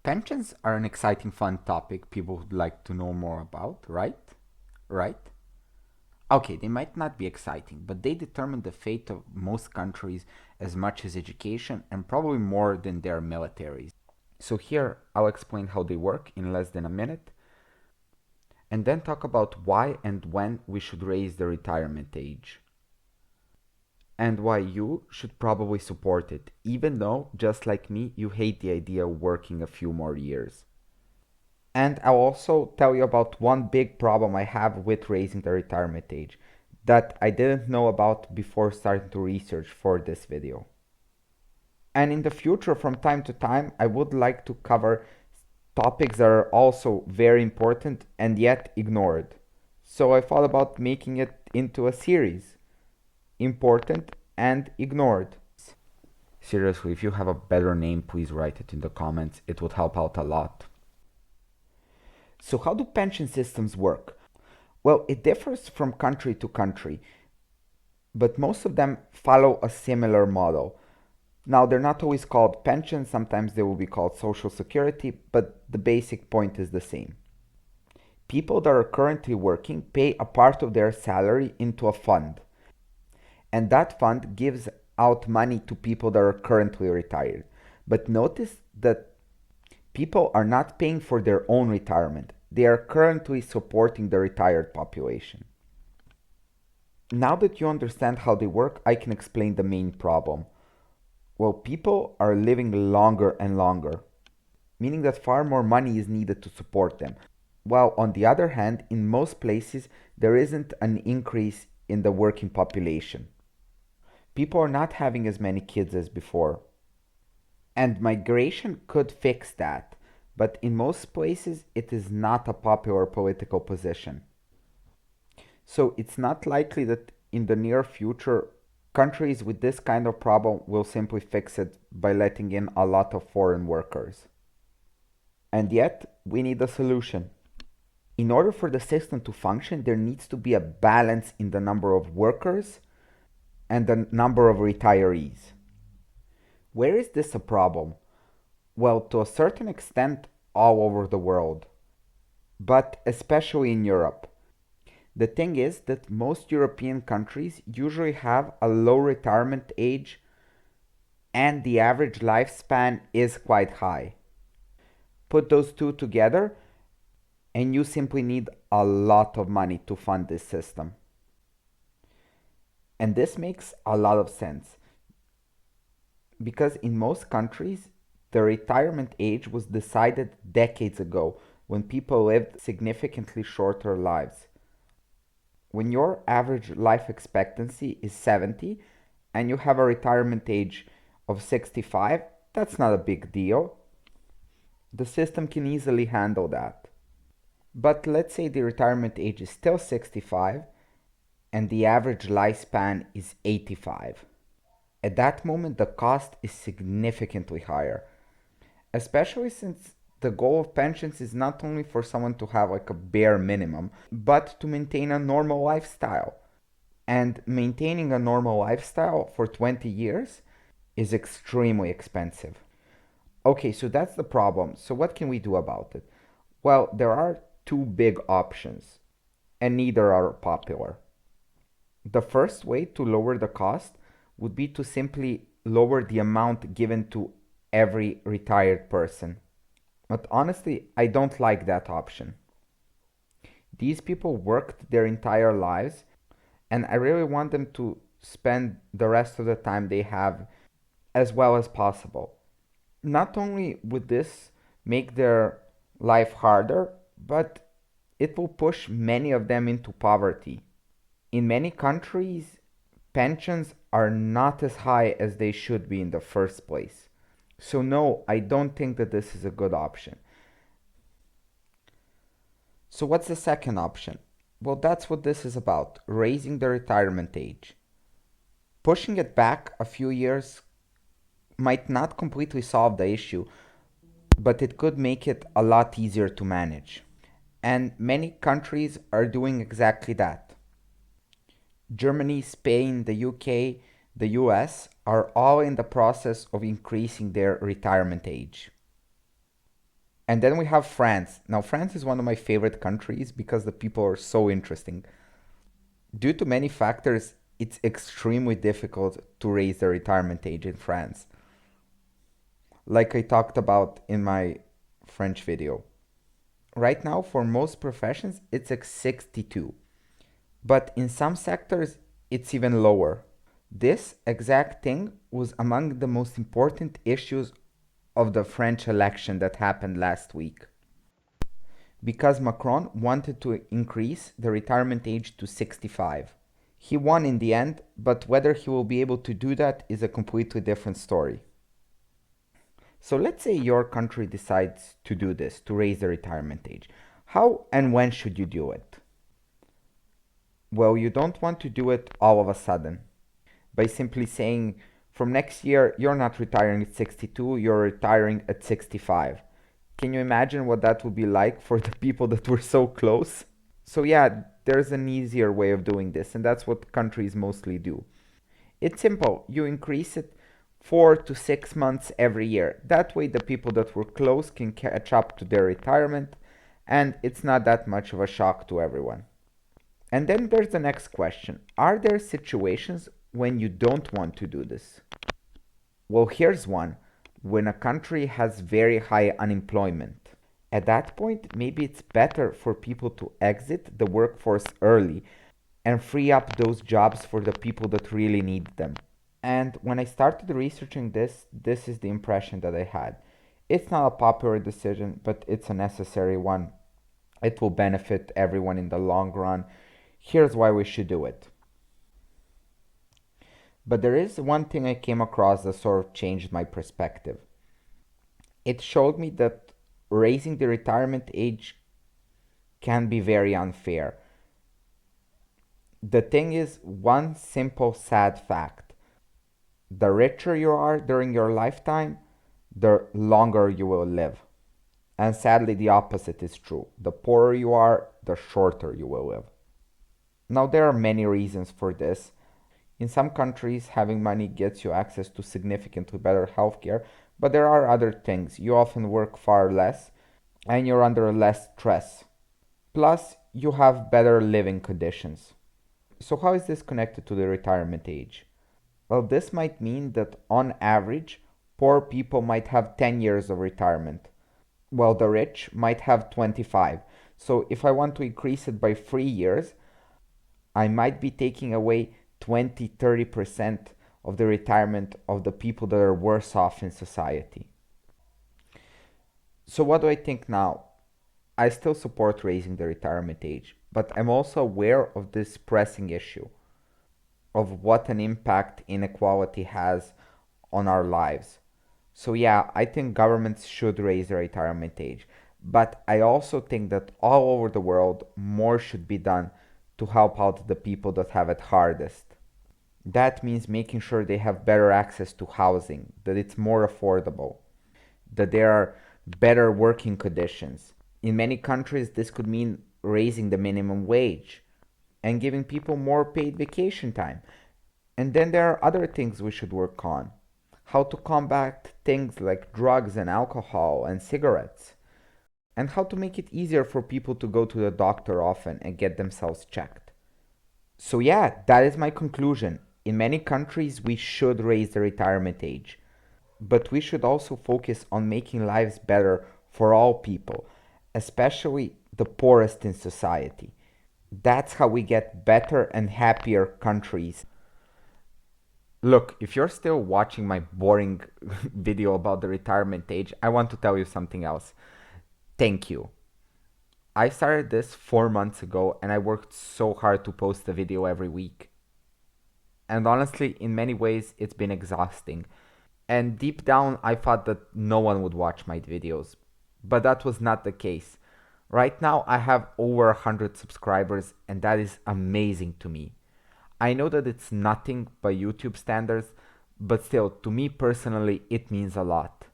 Pensions are an exciting, fun topic people would like to know more about, right? Right? Okay, they might not be exciting, but they determine the fate of most countries as much as education and probably more than their militaries. So here I'll explain how they work in less than a minute and then talk about why and when we should raise the retirement age. And why you should probably support it, even though, just like me, you hate the idea of working a few more years. And I'll also tell you about one big problem I have with raising the retirement age that I didn't know about before starting to research for this video. And in the future, from time to time, I would like to cover topics that are also very important and yet ignored. So I thought about making it into a series, important and ignored. Seriously, if you have a better name, please write it in the comments. It would help out a lot. So, how do pension systems work? Well, it differs from country to country, but most of them follow a similar model. Now, they're not always called pensions, sometimes they will be called social security, but the basic point is the same. People that are currently working pay a part of their salary into a fund, and that fund gives out money to people that are currently retired. But notice that people are not paying for their own retirement. They are currently supporting the retired population. Now that you understand how they work, I can explain the main problem. Well, people are living longer and longer, meaning that far more money is needed to support them. While on the other hand, in most places, there isn't an increase in the working population. People are not having as many kids as before. And migration could fix that, but in most places it is not a popular political position. So it's not likely that in the near future countries with this kind of problem will simply fix it by letting in a lot of foreign workers. And yet, we need a solution. In order for the system to function, there needs to be a balance in the number of workers and the number of retirees. Where is this a problem? Well, to a certain extent, all over the world, but especially in Europe. The thing is that most European countries usually have a low retirement age and the average lifespan is quite high. Put those two together and you simply need a lot of money to fund this system. And this makes a lot of sense because in most countries, the retirement age was decided decades ago when people lived significantly shorter lives. When your average life expectancy is 70 and you have a retirement age of 65, that's not a big deal. The system can easily handle that. But let's say the retirement age is still 65 and the average lifespan is 85. At that moment, the cost is significantly higher, especially since the goal of pensions is not only for someone to have like a bare minimum, but to maintain a normal lifestyle. And maintaining a normal lifestyle for 20 years is extremely expensive. Okay, so that's the problem. So, what can we do about it? Well, there are two big options, and neither are popular. The first way to lower the cost would be to simply lower the amount given to every retired person. But honestly, I don't like that option. These people worked their entire lives, and I really want them to spend the rest of the time they have as well as possible. Not only would this make their life harder, but it will push many of them into poverty. In many countries, pensions are not as high as they should be in the first place. So, no, I don't think that this is a good option. So, what's the second option? Well, that's what this is about, raising the retirement age. Pushing it back a few years might not completely solve the issue, but it could make it a lot easier to manage. And many countries are doing exactly that. Germany, Spain, the UK, the US are all in the process of increasing their retirement age. And then we have France. Now, France is one of my favorite countries because the people are so interesting. Due to many factors, it's extremely difficult to raise the retirement age in France, like I talked about in my French video. Right now, for most professions, it's like 62, but in some sectors, it's even lower. This exact thing was among the most important issues of the French election that happened last week, because Macron wanted to increase the retirement age to 65. He won in the end, but whether he will be able to do that is a completely different story. So let's say your country decides to do this, to raise the retirement age. How and when should you do it? Well, you don't want to do it all of a sudden by simply saying, from next year, you're not retiring at 62, you're retiring at 65. Can you imagine what that would be like for the people that were so close? So, yeah, there's an easier way of doing this, and that's what countries mostly do. It's simple. You increase it 4 to 6 months every year. That way, the people that were close can catch up to their retirement, and it's not that much of a shock to everyone. And then there's the next question. Are there situations when you don't want to do this? Well, here's one. When a country has very high unemployment. At that point, maybe it's better for people to exit the workforce early and free up those jobs for the people that really need them. And when I started researching this, this is the impression that I had. It's not a popular decision, but it's a necessary one. It will benefit everyone in the long run. Here's why we should do it. But there is one thing I came across that sort of changed my perspective. It showed me that raising the retirement age can be very unfair. The thing is, one simple sad fact: the richer you are during your lifetime, the longer you will live. And sadly, the opposite is true. The poorer you are, the shorter you will live. Now, there are many reasons for this. In some countries, having money gets you access to significantly better healthcare, but there are other things. You often work far less and you're under less stress. Plus, you have better living conditions. So, how is this connected to the retirement age? Well, this might mean that on average, poor people might have 10 years of retirement, while the rich might have 25. So, if I want to increase it by 3 years, I might be taking away 20-30% of the retirement of the people that are worse off in society. So, what do I think now? I still support raising the retirement age, but I'm also aware of this pressing issue of what an impact inequality has on our lives. So, yeah, I think governments should raise the retirement age, but I also think that all over the world, more should be done to help out the people that have it hardest. That means making sure they have better access to housing, that it's more affordable, that there are better working conditions. In many countries, this could mean raising the minimum wage and giving people more paid vacation time. And then there are other things we should work on. How to combat things like drugs and alcohol and cigarettes. And how to make it easier for people to go to the doctor often and get themselves checked. So, yeah, that is my conclusion. In many countries, we should raise the retirement age. But we should also focus on making lives better for all people, especially the poorest in society. That's how we get better and happier countries. Look, if you're still watching my boring video about the retirement age, I want to tell you something else. Thank you. I started this 4 months ago and I worked so hard to post a video every week. And honestly, in many ways, it's been exhausting. And deep down, I thought that no one would watch my videos. But that was not the case. Right now, I have over 100 subscribers, and that is amazing to me. I know that it's nothing by YouTube standards, but still, to me personally, it means a lot.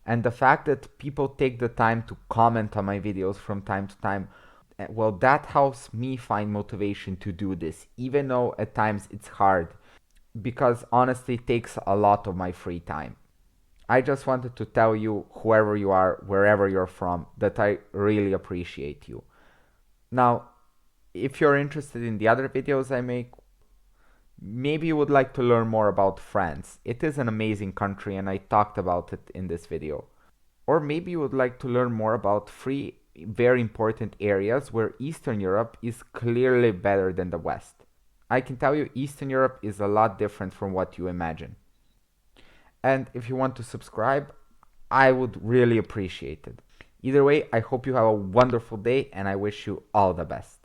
And the fact that people take the time to comment on my videos from time to time, well, that helps me find motivation to do this, even though at times it's hard, because honestly, it takes a lot of my free time. I just wanted to tell you, whoever you are, wherever you're from, that I really appreciate you. Now, if you're interested in the other videos I make, maybe you would like to learn more about France. It is an amazing country and I talked about it in this video. Or maybe you would like to learn more about three very important areas where Eastern Europe is clearly better than the West. I can tell you Eastern Europe is a lot different from what you imagine. And if you want to subscribe, I would really appreciate it. Either way, I hope you have a wonderful day and I wish you all the best.